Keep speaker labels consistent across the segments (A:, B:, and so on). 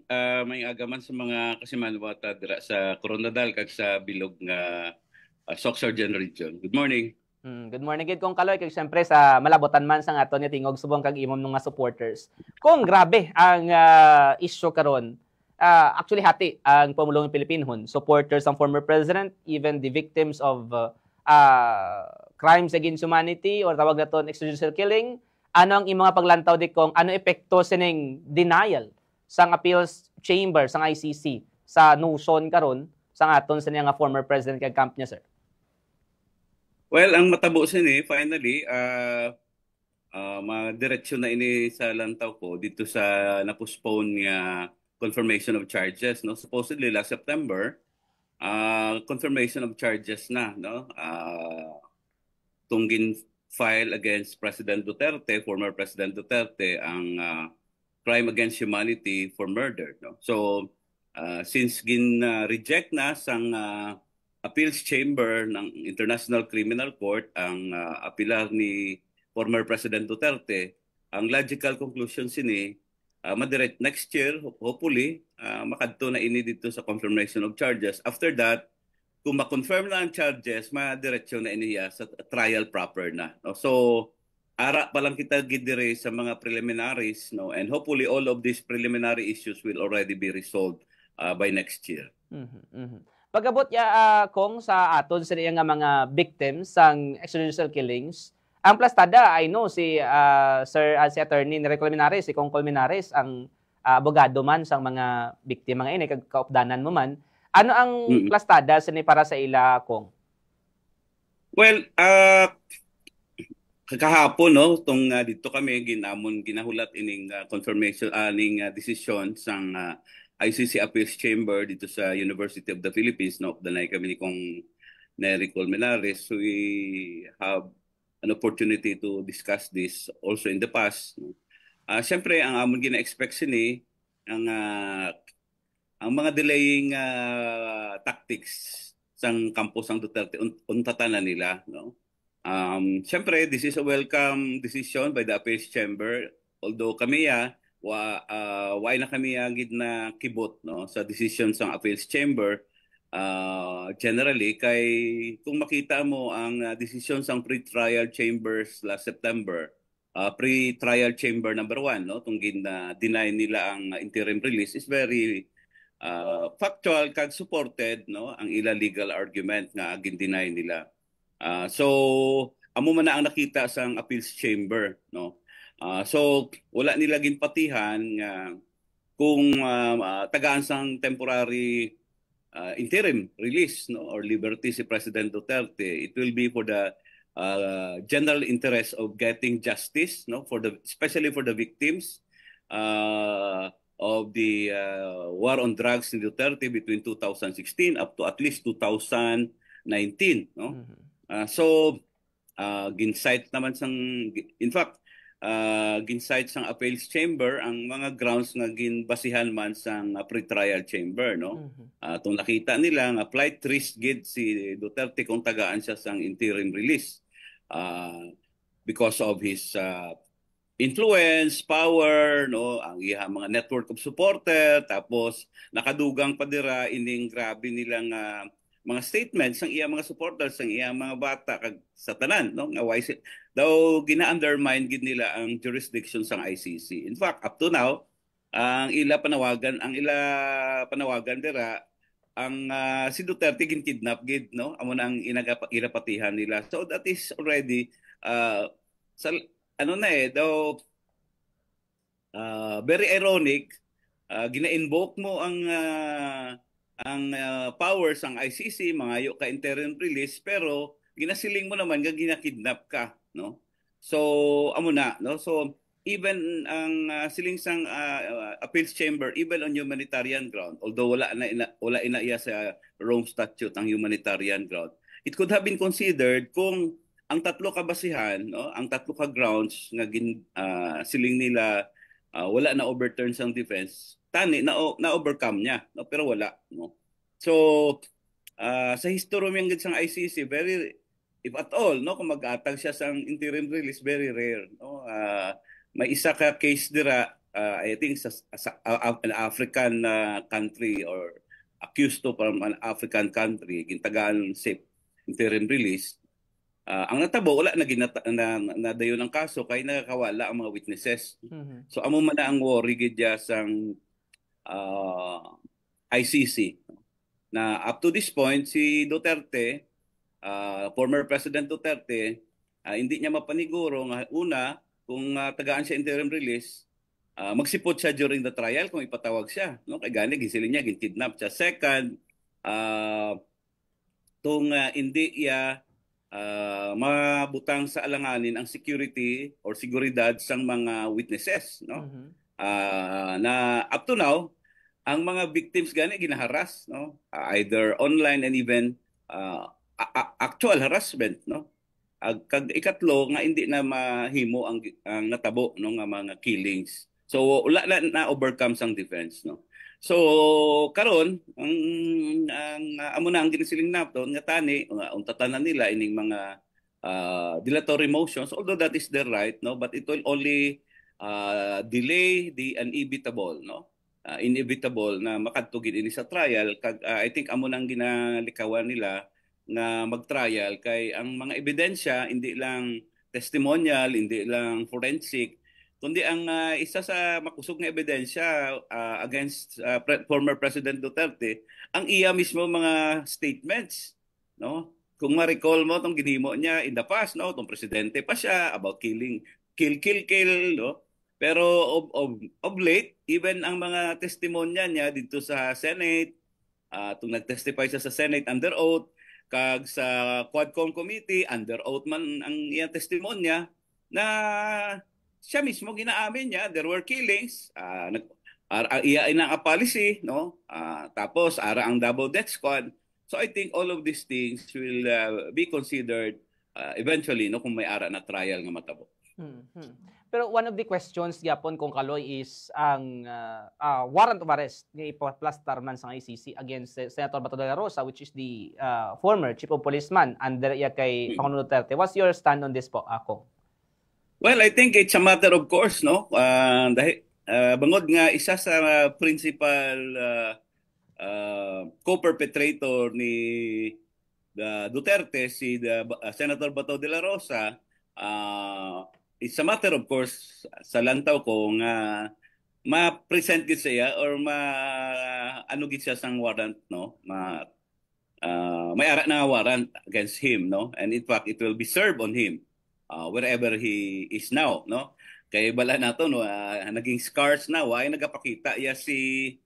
A: may agaman sa mga kasimanwata dira sa Coronadal kag sa bilog nga Sorsogon region. Good morning.
B: Good morning gid kong kaloy kag syempre sa malabotan man sa aton nga tingog subong kag imong mga supporters. Kung grabe ang issue karon. Actually hati ang pamulong ng Pilipinhon. Supporters ng former president, even the victims of crimes against humanity or tawag naton extrajudicial killing. Ano ang imong paglantaw di kong ano epekto sining denial sang appeals chamber sang ICC sa notion karon sang aton sa nga former president kag camp niya, sir?
A: Well, ang matabo sini finally madiretso na ini sa lantaw ko dito sa na-postpone nga confirmation of charges, no. Supposedly last September confirmation of charges na, no. Tunggin file against President Duterte, former President Duterte, ang crime against humanity for murder, no. So since reject na sang appeals chamber ng International Criminal Court ang apilar ni former President Duterte, ang logical conclusion sini madirect next year hopefully makadto na ini dito sa confirmation of charges. After that, kung ma-confirm na ang charges, madiretso na iniya sa trial proper na, no? So ara pa lang kita gidire sa mga preliminaries, no, and hopefully all of these preliminary issues will already be resolved by next year.
B: Pagabot ya kung sa aton sa nga mga victims sang extrajudicial killings, ang plastada I know si si attorney ni Colmenares, si Kong Colmenares ang abogado man sang mga biktima nga ini kag kaupdanan mo man. Ano ang plastada sini para sa ila, Kong?
A: Well, kahapon, no, tong dito kami ginahulat ining confirmation ning decision sang ICC Appeals Chamber dito sa University of the Philippines, no, danay kami ni Kong Nery Colmenares. So we have an opportunity to discuss this also in the past, no. Siyempre ang amon gina-expect sini ang mga delaying tactics sang kampo sang Duterte untatan na nila, no. Siyempre this is a welcome decision by the Appeals Chamber, although kami why na kami gid na kibot, no, sa decision sang Appeals Chamber. Generally kay kung makita mo ang decision sang pre-trial chambers last September, pre-trial chamber number 1, no, tong deny nila ang interim release is very factual kag supported, no, ang ila legal argument nga gin-deny nila. So amo man na ang nakita sang appeals chamber, no. So wala nila ginpatihan nga kung tagaan sang temporary interim release, no, or liberty si President Duterte, it will be for the general interest of getting justice, no, especially for the victims of the war on drugs in Duterte between 2016 up to at least 2019, no. So gincite naman in fact gincite sang appeals chamber ang mga grounds nga ginbasihan man sang pre-trial chamber, no. Tung nakita nila nga flight risk gid si Duterte kung tagaan siya sang interim release because of his influence, power, no, ang iya mga network of supporter, tapos nakadugang pa dira ining grabe nilang mga statements sang iya mga supporters, sang iya mga bata kag sa tanan, no, nga why daw gina-undermine gid nila ang jurisdiction sang ICC. In fact, up to now, ang ila panawagan dira ang si Duterte gin-kidnap gid, no, amo na ang inapatihan nila. So that is already sa ano na daw very ironic, gina-invoke mo ang powers ang ICC, mangayo ka interim release, pero ginasiling mo naman nga ginakidnap ka, no. So amo na, no. So even ang siling sang appeals chamber, even on humanitarian ground, although wala ina iya sa Rome Statute ang humanitarian ground, it could have been considered kung ang tatlo ka basihan, no, ang tatlo ka grounds nga siling nila wala na overturn sang defense, tani na overcome niya, no, pero wala, no. So sa history man gid sang ICC, very, if at all, no, kung mag-atag siya sang interim release, very rare, no. May isa ka case dira I think an African country or accused to from an African country gintagaan sa interim release. Ang natabo wala na nadayon ang kaso kay nakakawala ang mga witnesses. So amo man na ang worry gid sang ICC na up to this point si Duterte, former President Duterte, hindi niya mapaniguro nga una kung tagaan siya interim release, magsipot siya during the trial kung ipatawag siya, no? Kay gani gisilin niya gin-kidnap siya. Second, tung hindi iya mabutang sa alanganin ang security or seguridad sang mga witnesses, no? Na up to now ang mga victims gani ginaharas, no? Either online and even actual harassment, no? Kag ikatlo nga hindi na mahimo ang natabo no nga mga killings. So wala na overcome sang defense, no? So karon ang amo na ang ginisiling napton nga tani untatanan nila ining mga dilatory motions, although that is their right, no, but it will only delay the inevitable, no? Inevitable na makadtugid ini sa trial kag I think amo nang ginalikawan nila na mag-trial kay ang mga ebidensya hindi lang testimonial, hindi lang forensic, kundi ang isa sa makusog nga ebidensya against former President Duterte ang iya mismo mga statements, no? Kung ma-recall mo tong ginhimo niya in the past, no, tong presidente pa siya about killing, kill, no? Pero of late, even ang mga testimonya niya dito sa Senate, tung nag-testify siya sa Senate under oath, kag sa Quadcom Committee, under oath man ang iyang testimonya, na siya mismo ginaamin niya, there were killings, iya na ang policy, no? Tapos, ara ang double death squad. So I think all of these things will be considered eventually, no, kung may ara na trial nga matabo.
B: Pero one of the questions gyapon kung kaloy is ang warrant of arrest nga ipaplastar man sa ICC against Senator Bato de la Rosa, which is the former chief of policeman under iya kay Pangulong Duterte. What's your stand on this po, Ako?
A: Well, I think it's a matter of course, no? Dahil bangod nga isa sa principal co-perpetrator ni Duterte, si Senator Bato de la Rosa, it's a matter of course sa lantaw ko nga ma-present gid siya or ano gid siya sang warrant, no? May ara na warrant against him, no? And in fact it will be served on him wherever he is now, no? Kay bala nato, no, naging scars na why nagapakita ya si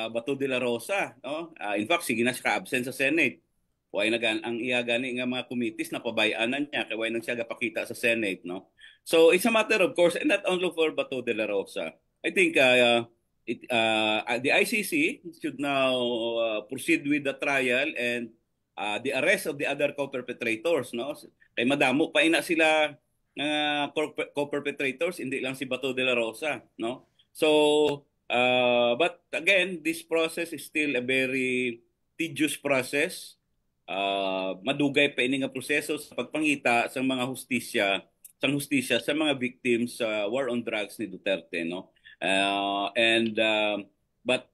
A: Bato de la Rosa, no? In fact sige na siya ka-absent sa Senate. Why nagan ang iya gani nga mga committees na pabayanan niya kay why nang siya gapakita sa Senate, no? So it's a matter of course, and not only for Bato de la Rosa. I think the ICC should now proceed with the trial and the arrest of the other co-perpetrators, no? Kay madamo pa ina sila co-perpetrators, hindi lang si Bato de la Rosa, no? So but again, this process is still a very tedious process. Madugay pa ini nga proseso sa pagpangita sa mga hustisya sa mga victims sa war on drugs ni Duterte, no? But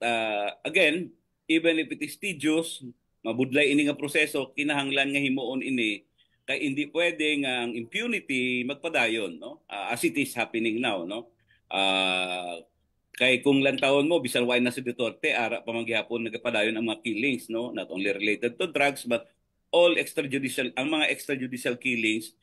A: again, even if it is tedious, mabudlay ini nga proseso, kinahanglan nga himuon ini kay hindi pwede nga ang impunity magpadayon, no? As it is happening now, no? Kay kung lantawon mo bisan why na si Duterte ara pa manggihapon nagapadayon ang mga killings, no, not only related to drugs but all mga extrajudicial killings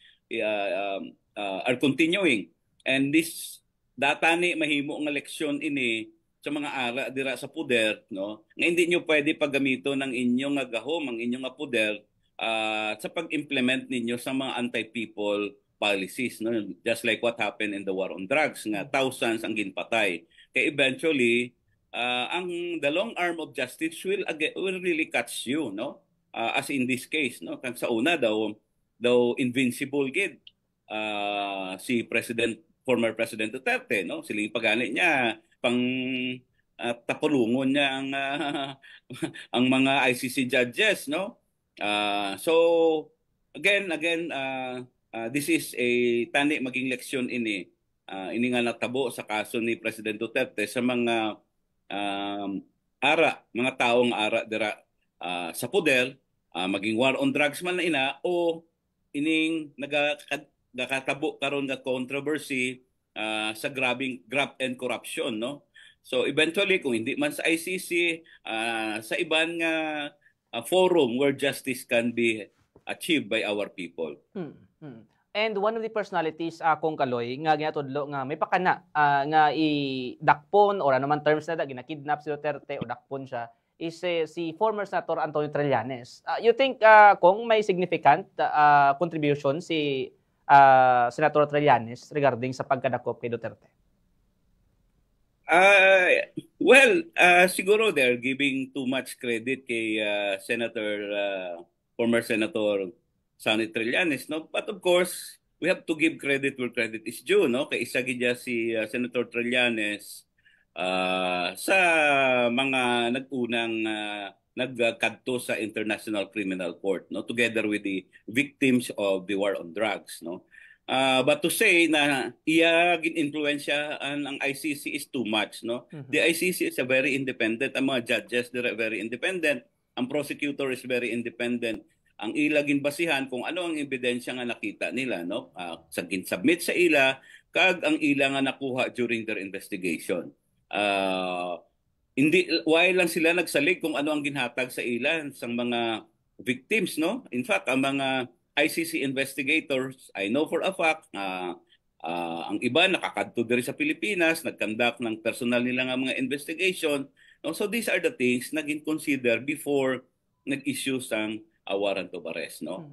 A: are continuing, and this data ni mahimo nga leksyon ini sa mga ara dira sa puder, no, nga hindi nyo pwede paggamito ng inyong nga gahom, ang inyong nga puder sa pag-implement ninyo sa mga anti-people policies, no, just like what happened in the war on drugs nga thousands ang ginpatay. Kaya eventually, the long arm of justice will really catch you, no? As in this case, no? Kang sa una daw invincible gid si former President Duterte, no? Siling pagani niya pang tapulungon niya ang ang mga ICC judges, no? So again, this is a tani maging leksyon ini ini nga natabo sa kaso ni President Duterte sa mga mga taong ara dira sa poder, maging war on drugs man na ina o ining nagakatabo karon nga controversy sa graft and corruption, no? So eventually kung hindi man sa ICC, sa iban nga forum where justice can be achieved by our people.
B: And one of the personalities kung Kaloy nga ginatudlo nga may pakana nga idakpon or ano man terms na ginakidnap si Duterte o dakpon siya is si former Senator Antonio Trillanes. You think kung may significant contribution si Senator Trillanes regarding sa pagkadakop kay Duterte?
A: Siguro they're giving too much credit kay former Senator Sonny Trillanes, no? But of course, we have to give credit where credit is due, no? Kay isa gid si Senator Trillanes sa mga nag-unang nagkadto sa International Criminal Court, no? Together with the victims of the war on drugs, no? But to say na iya gin-influensya ang ICC is too much, no? The ICC is a very independent, ang mga judges they're very independent, ang prosecutor is very independent. Ang ila ginbasihan kung ano ang ebidensya nga nakita nila, no? Sa gin-submit sa ila kag ang ila nga nakuha during their investigation. Hindi why lang sila nagsalig kung ano ang ginhatag sa ila sang mga victims, no? In fact, ang mga ICC investigators, I know for a fact, ang iba nakakadto diri sa Pilipinas, nagkandak ng personal nila nga mga investigation. No? So these are the things na gin-consider before nag-issue sang a warrant of arrest, no?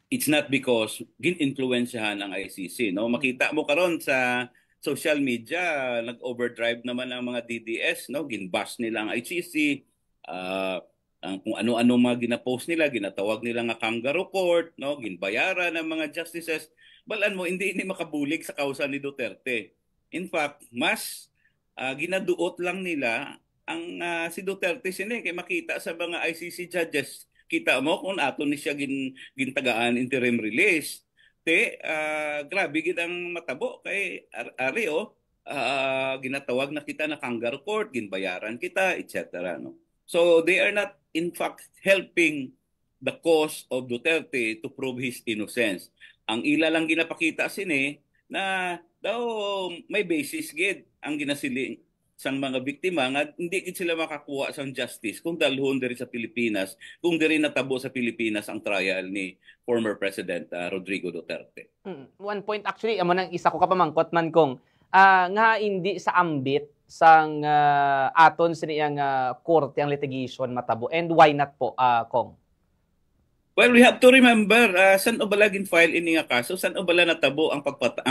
A: It's not because gin-influensyahan ang ICC, no? Makita mo karon sa social media, nag-overdrive naman ang mga DDS, no? Gin-bash nila ang ICC, kung ano-ano mga gina-post nila, ginatawag nila nga kangaroo court, no? Ginbayaran ng mga justices. Balan mo, hindi makabulig sa kausa ni Duterte. In fact, mas ginaduot lang nila ang si Duterte sini kay makita sa mga ICC judges. Kita mo kung ato ni siya gintagaan interim release. Grabe gid ang matabo kay ari ginatawag na kita na kangaroo court, ginbayaran kita, etc. no. So they are not in fact helping the cause of Duterte to prove his innocence. Ang ila lang ginapakita sini na daw may basis gid ang ginasiling sang mga biktima nga hindi gid sila makakuha sang justice kung dalhon diri sa Pilipinas, kung diri natabo sa Pilipinas ang trial ni former President Rodrigo Duterte.
B: One point actually, amo nang isa ko kapamangkot man kung nga hindi sa ambit sang aton siniyang korte ang litigation matabo, and why not po Kong?
A: Well, we have to remember, saan o bala gin-file ini nga kaso, saan o bala natabo ang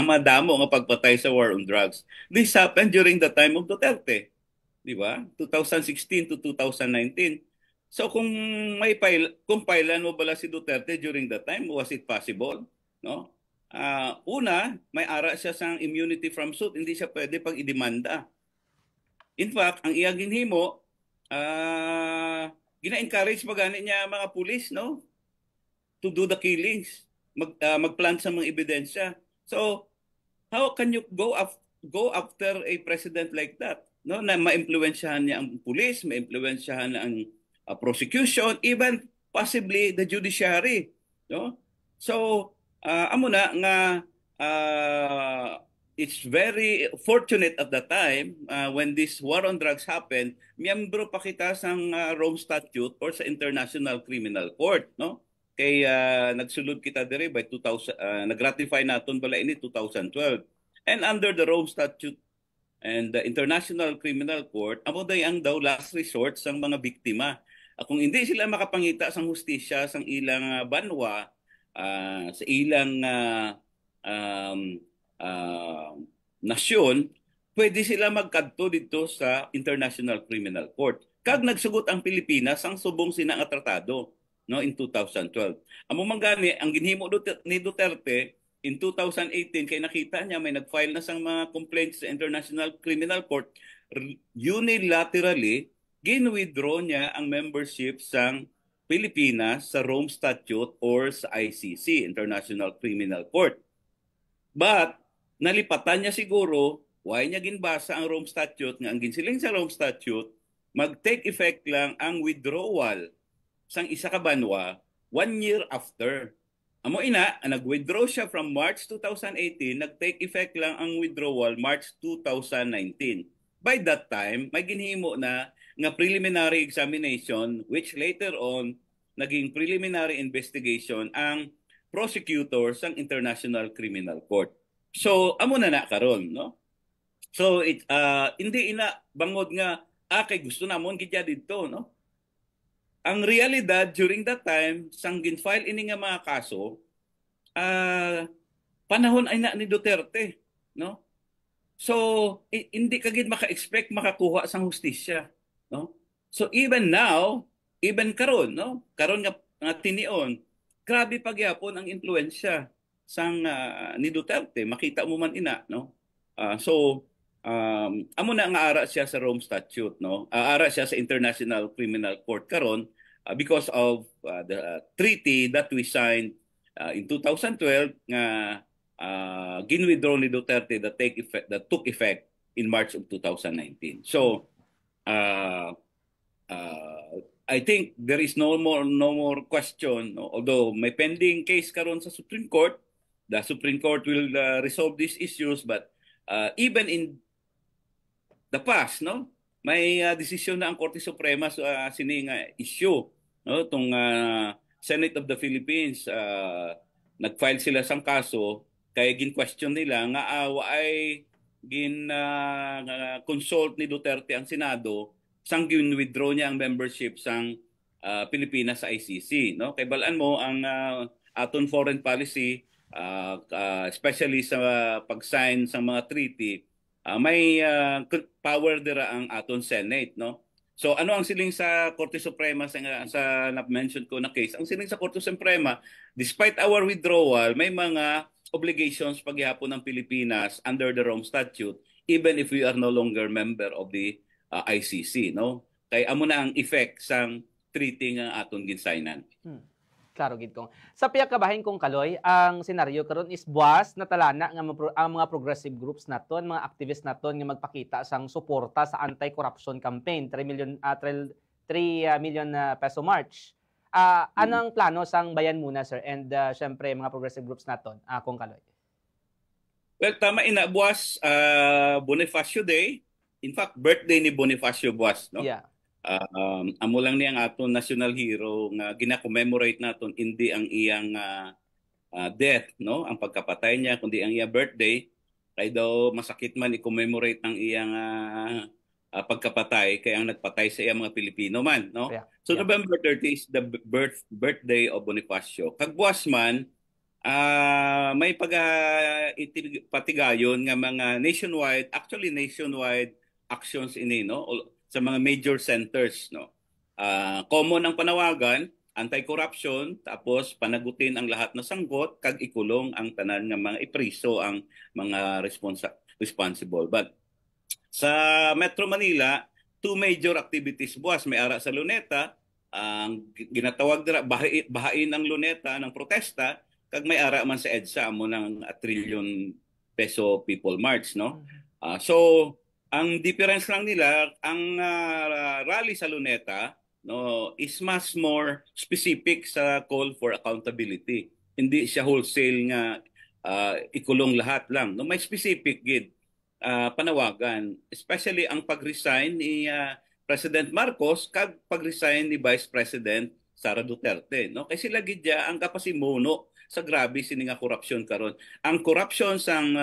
A: madamo nga pagpatay sa war on drugs. This happened during the time of Duterte, di ba? 2016 to 2019. So kung kung pailan mo bala si Duterte during that time, was it possible? No? Una, may ara siya sang immunity from suit, hindi siya pwede pag idemanda. In fact, ang iya ginhimo, gina-encourage magani niya mga pulis, no? To do the killings, magplant sa mga ebidensya. So, how can you go after a president like that? No, na ma-impluwensyahan niya ang pulis, ma-impluwensyahan ang prosecution, even possibly the judiciary, no? So, amo na nga it's very fortunate at the time when this war on drugs happened, miyembro pa kita sang Rome Statute or sa International Criminal Court, no? Kay nagsulod kita dire by 2000, nag-ratify naton bala ini 2012. And under the Rome Statute and the International Criminal Court, amo day ang daw last resort sang mga biktima. Kung hindi sila makapangita sang hustisya sang ilang banwa, sa ilang nasyon, pwede sila magkadto dito sa International Criminal Court. Kag nagsugot ang Pilipinas ang subong sina nga tratado, no, in 2012. Amo manggani ang ginhimo ni Duterte in 2018 kay nakita niya may nag-file na sang mga complaints sa International Criminal Court, unilaterally gin-withdraw niya ang membership sang Pilipinas sa Rome Statute or sa ICC, International Criminal Court. But nalipatan niya siguro, why niya ginbasa ang Rome Statute, nga ang ginsiling sa Rome Statute, mag-take effect lang ang withdrawal sang isa ka banwa 1 year after. Amo ina, nag-withdraw siya from March 2018, nag-take effect lang ang withdrawal March 2019. By that time, may ginhimo na nga preliminary examination which later on naging preliminary investigation ang prosecutor sang International Criminal Court. So amo na karon, no? So hindi ina bangod nga kay gusto namon gidya dito, no? Ang realidad during that time sang gin-file ini nga mga kaso, panahon ay na ni Duterte, no? So hindi kagid maka-expect makakuha sang hustisya, no? So even now, even karon, no? Karon nga tinion, grabe pagyapon ang impluwensya sang ni Duterte, makita mo man ina, no? So amo na nga ara siya sa Rome Statute, no? Ara siya sa International Criminal Court karon because of the treaty that we signed in 2012 nga gin-withdraw ni Duterte that took effect in March of 2019. So I think there is no more question, no? Although may pending case karon sa Supreme Court, the Supreme Court will resolve these issues, but even in the past, no, may desisyon na ang Korte Suprema sa sining issue, no, tong Senate of the Philippines, nag-file sila sang kaso kay gin-question nila nga ay consult ni Duterte ang Senado sang gin-withdraw niya ang membership sang Pilipinas sa ICC, no? Kay balaan mo ang aton foreign policy, especially sa pag-sign sa mga treaty, may power dira ang aton Senate, no? So ano ang siling sa Korte Suprema sa na-mention ko na case? Ang siling sa Korte Suprema, despite our withdrawal, may mga obligations paghihapon ng Pilipinas under the Rome Statute even if we are no longer member of the ICC, no? Kay amo na ang effect sang treaty nga aton ginsaynan.
B: Klaro gid ko. Sa piyak kabahin kong Kaloy, ang senaryo karon is buwas na talana nga ang mga progressive groups naton, mga activists naton nga magpakita sang suporta sa anti-corruption campaign 3 million peso march. Anong plano sang bayan muna, sir, and syempre mga progressive groups naton, kong Kaloy?
A: Well, tama ina buwas, Bonifacio Day. In fact, birthday ni Bonifacio buwas, no?
B: Yeah.
A: Amo lang ni ang aton national hero nga gina-commemorate naton, hindi ang iyang death, no, ang pagkapatay niya, kundi ang iyang birthday. Kay daw masakit man i-commemorate ang iyang pagkapatay kay ang nagpatay sa iyang mga Pilipino man, no?
B: Yeah.
A: So November 30 is the birthday of Bonifacio. Kagbuas man, may patigayon nga mga nationwide actions ini, no, sa mga major centers, no. Common ang panawagan, anti-corruption, tapos panagutin ang lahat na sangkot, kag ikulong ang tanan nga mga ipriso ang mga responsible. But sa Metro Manila, two major activities buwas, may ara sa Luneta, ang ginatawag dira bahain ang Luneta ng protesta, kag may ara man sa EDSA amo ng ₱1 trillion People March, no. So ang difference lang nila, ang rally sa Luneta, no, is much more specific sa call for accountability. Hindi siya wholesale nga ikulong lahat lang, no. May specific gid panawagan, especially ang pag-resign ni President Marcos kag pag-resign ni Vice President Sara Duterte, no. Kay sila gid ang kapasimuno sa grabe sini nga korupsyon karon. Ang korupsyon sang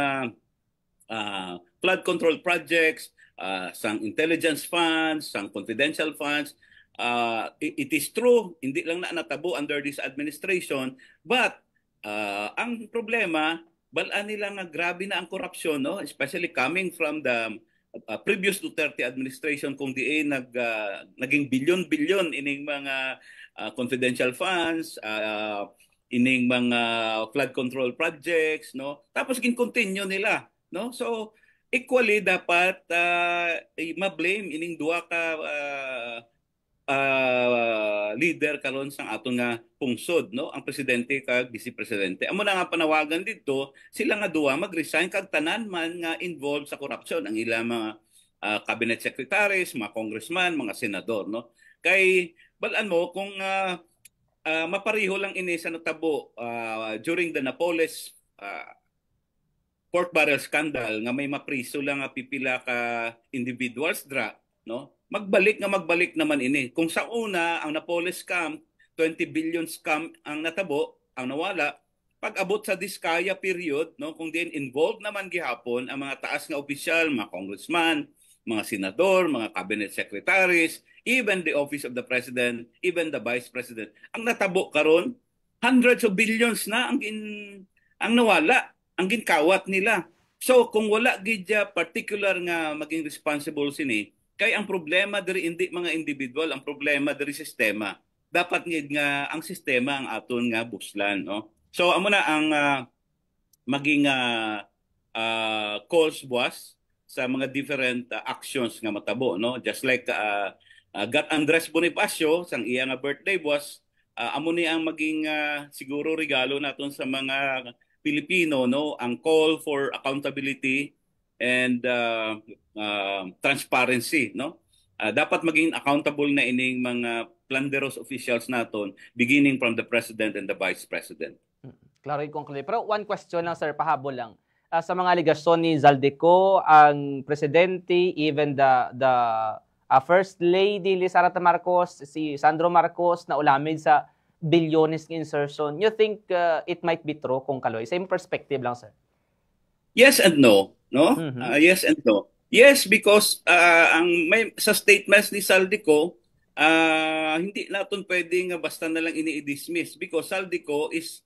A: flood control projects, sang intelligence funds, sang confidential funds, it is true, hindi lang na natabo under this administration, but ang problema, balaan nila nga grabe na ang korupsyon, no? Especially coming from the previous Duterte administration, kung di naging bilyon-bilyon ining mga confidential funds, ining mga flood control projects, no? Tapos gin-continue nila, no? So equally dapat ma-blame ining duha ka leader karon sang aton nga pungsod, no, ang presidente kag vice presidente. Amo na nga panawagan dito sila nga duwa mag-resign kag tanan man nga involved sa corruption, ang ilang mga cabinet secretaries, mga congressman, mga senador, no. Kay balaan mo kung mapareho lang ini sa natabo during the Napoles pork barrel scandal nga may mapriso lang nga pipila ka individuals no, magbalik naman ini. Kung sa una ang Napoles scam 20 billion scam ang natabo, ang nawala, pag abot sa Diskaya period, no, kung din involved naman gihapon ang mga taas nga opisyal, mga congressman, mga senador, mga cabinet secretaries, even the office of the president, even the vice president, ang natabo karon hundreds of billions na ang nawala, ang ginkawat nila. So kung wala gid particular nga maging responsible sini, kay ang problema diri hindi mga individual, ang problema diri sistema. Dapat ngid nga ang sistema ang aton nga buslan, no. So amo na ang maging calls was sa mga different actions nga matabo, no. Just like Gat Andres Bonifacio sang iya nga birthday was amo ni ang maging siguro regalo naton sa mga Pilipino, no, ang call for accountability and transparency, no. Dapat maging accountable na ining mga planderos officials naton beginning from the president and the vice president.
B: Klaro yung conclude. Pero one question lang, sir, pahabol lang. Sa mga aligasyon ni Zaldico, ang presidente, even the First Lady Lisa Marcos, si Sandro Marcos, na ulamid sa bilyones insertion, you think it might be true kung kaloy? Same perspective lang, sir.
A: Yes and no, no? Yes and no. Yes, because ang may sa statements ni Zaldico, hindi natin pwedeng basta na lang ini-dismiss because Zaldico is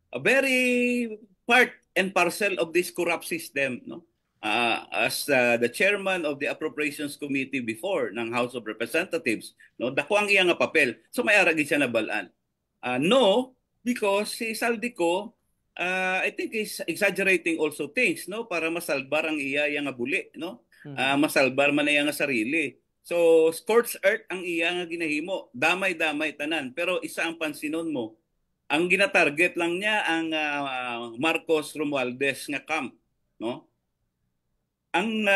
A: a very part and parcel of this corrupt system, no? As the chairman of the Appropriations Committee before ng House of Representatives, no, dako ang iya nga papel. So may ara gid siya nabalaan. No, because si Zaldico I think is exaggerating also things, no, para masalbar ang iya nga buli, no. Masalbar man iya nga sarili. So scorched earth ang iya nga ginahimo, damay-damay tanan. Pero isa ang pansinon mo, ang gina-target lang niya ang Marcos Romualdez nga camp, no. Ang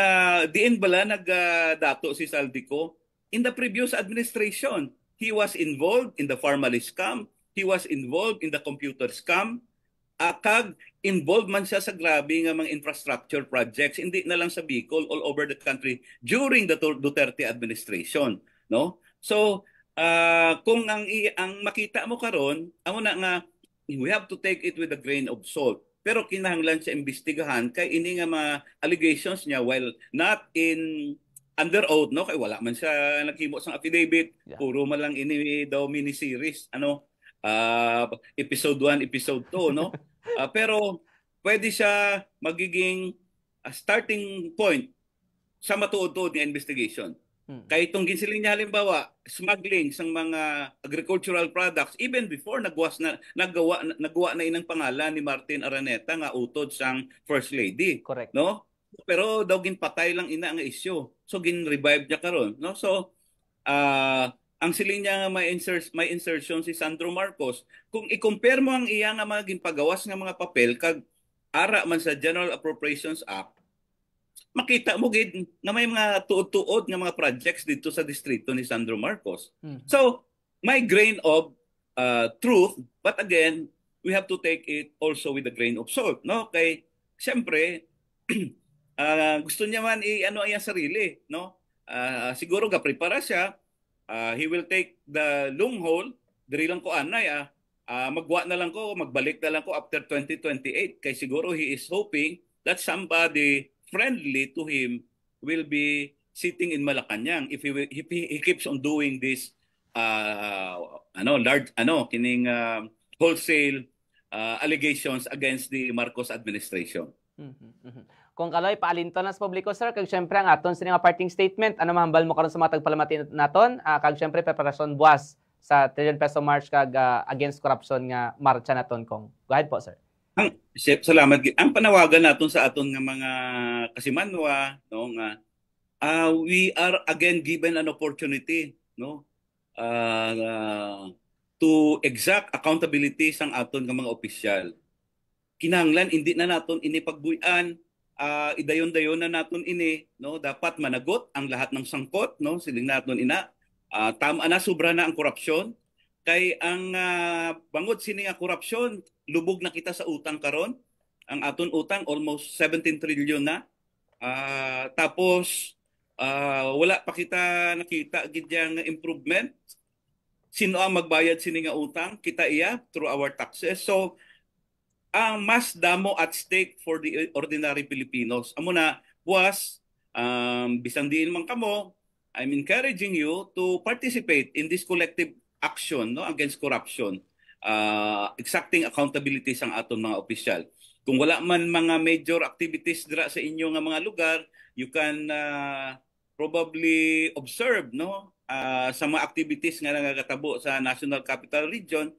A: diin bala nagdato si Zaldico in the previous administration. He was involved in the Pharmalis scam, he was involved in the computer scam, kag involved man siya sa grabe nga mga infrastructure projects, hindi na lang sa Bicol, all over the country during the Duterte administration, no. So kung ang makita mo karon, amo na nga we have to take it with a grain of salt. Pero kinahanglan sa imbestigahan kay ini nga mga allegations niya while not in under oath, no, kay wala man siya naghimo sang affidavit, puro man lang ini daw mini-series, ano, episode 1, episode 2, no. Pero pwede siya magiging starting point sa matuod-tuod nga investigation. Kay itong ginsiling niya halimbawa, smuggling sang mga agricultural products, even before nagawa na inang pangalan ni Martin Araneta nga utod sang First Lady.
B: Correct.
A: No? Pero daw ginpatay lang ina nga isyu. So gin-revive niya karon, no? So ang siling niya nga may insertion si Sandro Marcos, kung i-compare mo ang iya nga mga ginpagawas nga mga papel kag ara man sa General Appropriations Act, makita mo gid na may mga tuod-tuod nga mga projects dito sa distrito ni Sandro Marcos. So, may grain of truth, but again, we have to take it also with a grain of salt, no? Kay siyempre gusto niya man ano ang sarili, no? Siguro ga-prepara siya, he will take the long haul, diri lang ko anay magwa na lang ko, magbalik na lang ko after 2028 kay siguro he is hoping that somebody friendly to him will be sitting in Malacanang if he keeps on doing this kining wholesale allegations against the Marcos administration.
B: Kung kaloy paalinton sa publiko, sir, kag syempre ang aton sa parting statement, ano mahambal mo karon sa mga tagpalamati naton, kag syempre preparasyon buwas sa trillion peso march kag against corruption nga marcha naton kong. Go ahead po, sir.
A: Salamat. Ang panawagan naton sa aton nga mga kasimanwa, no, nga we are again given an opportunity, no, to exact accountability sang aton nga mga opisyal. Kinahanglan hindi na naton ini pagbuyan, idayon-dayon na naton ini, no, dapat managot ang lahat ng sangkot, no, siling naton ina. Tama na, sobra na ang korupsyon kay ang bangod sini nga korupsyon, lubog na kita sa utang karon. Ang aton utang almost 17 trillion na. Tapos wala pa kita nakita gidyang improvement. Sino ang magbayad sini nga utang? Kita iya through our taxes. So ang mas damo at stake for the ordinary Filipinos. Amo na, buwas, bisan diin man kamo, I'm encouraging you to participate in this collective action, no, against corruption. Exacting accountability sang aton mga opisyal. Kung wala man mga major activities dira sa inyo nga mga lugar, you can probably observe, no, sa mga activities nga nagagatabo sa National Capital Region.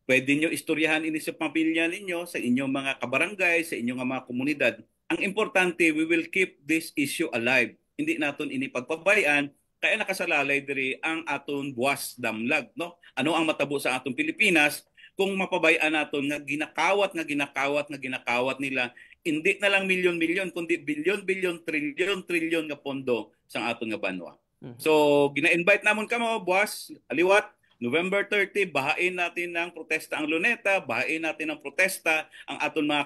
A: Pwede nyo istoryahan ini sa pamilya ninyo, sa inyong mga kabarangay, sa inyong mga komunidad. Ang importante, we will keep this issue alive. Hindi naton ini pagpabayaan, kaya nakasalalay diri ang aton buwas damlag, no? Ano ang matabo sa aton Pilipinas kung mapabayaan naton nga ginakawat nila, hindi na lang milyon-milyon kundi bilyon-bilyon, trilyon-trilyon nga pondo sa aton nga banwa. So, gina-invite namon kamo buwas, aliwat November 30, bahain natin ng protesta ang Luneta, bahain natin ng protesta ang aton mga